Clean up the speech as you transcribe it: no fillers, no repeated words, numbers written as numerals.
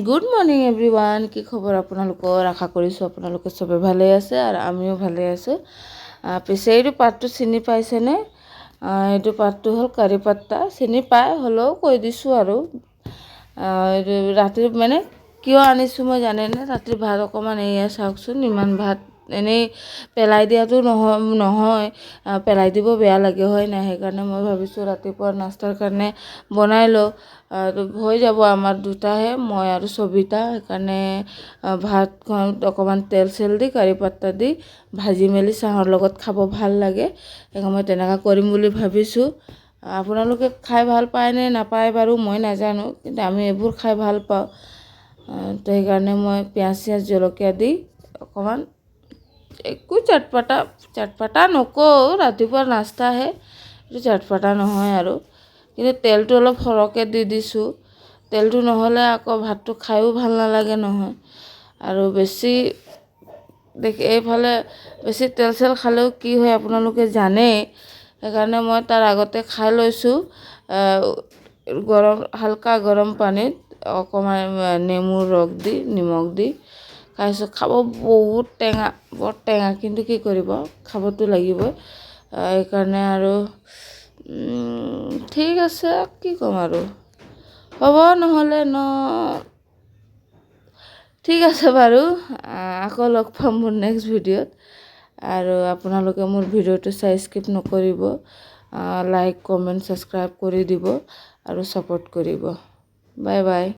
Good morning everyone. কি খবৰ আপোনালোকৰ? আশা কৰিছোঁ আপোনালোকে চবে ভালে আছে আৰু আমিও ভালে আছোঁ। পিছে এইটো পাতটো চিনি পাইছেনে? এইটো পাতটো হ'ল কাৰি পাত্তা। চিনি পাই হ'লেও কৈ দিছোঁ আৰু ৰাতিৰ মানে কিয় আনিছোঁ মই জানেনে? ৰাতিৰ ভাত অকণমান এয়া চাওকচোন, ইমান ভাত এনেই পেলাই দিয়াটো নহয় পেলাই দিব বেয়া লাগে হয় নাই? সেইকাৰণে মই ভাবিছোঁ ৰাতিপুৱা নাস্তাৰ কাৰণে বনাই লওঁ, হৈ যাব আমাৰ দুটাহে, মই আৰু সবিতা। সেইকাৰণে ভাতখন অকণমান তেল চেল দি কাৰি পাত্তা দি ভাজি মেলি চাহৰ লগত খাব ভাল লাগে। সেইকাৰণে মই তেনেকুৱা কৰিম বুলি ভাবিছোঁ। আপোনালোকে খাই ভাল পায় নে নাপায় বাৰু মই নাজানো, কিন্তু আমি এইবোৰ খাই ভাল পাওঁ। তো সেইকাৰণে মই পিঁয়াজ চিয়াজ জলকীয়া দি অকণমান একো চটপটা নকওঁ, ৰাতিপুৱা নাস্তাহে, এইটো চটপটা নহয় আৰু। কিন্তু তেলটো অলপ সৰহকৈ দি দিছোঁ। তেলটো নহ'লে আকৌ ভাতটো খায়ো ভাল নালাগে নহয়। আৰু বেছি এইফালে বেছি তেল চেল খালেও কি হয় আপোনালোকে জানেই। সেইকাৰণে মই তাৰ আগতে খাই লৈছোঁ হালকা গৰম পানীত অকণমান নেমুৰ ৰস দি নিমখ দি খাইছোঁ। খাব বহুত টেঙা, বৰ টেঙা, কিন্তু কি কৰিব, খাবতো লাগিবই। সেইকাৰণে আৰু ঠিক আছে, কি ক'ম আৰু, হ'ব নহ'লে ঠিক আছে বাৰু। আকৌ লগ পাম মোৰ নেক্সট ভিডিঅ'ত। আৰু আপোনালোকে মোৰ ভিডিঅ'টো চাই স্কিপ নকৰিব, লাইক কমেণ্ট ছাবস্ক্ৰাইব কৰি দিব আৰু ছাপোৰ্ট কৰিব। Bye bye.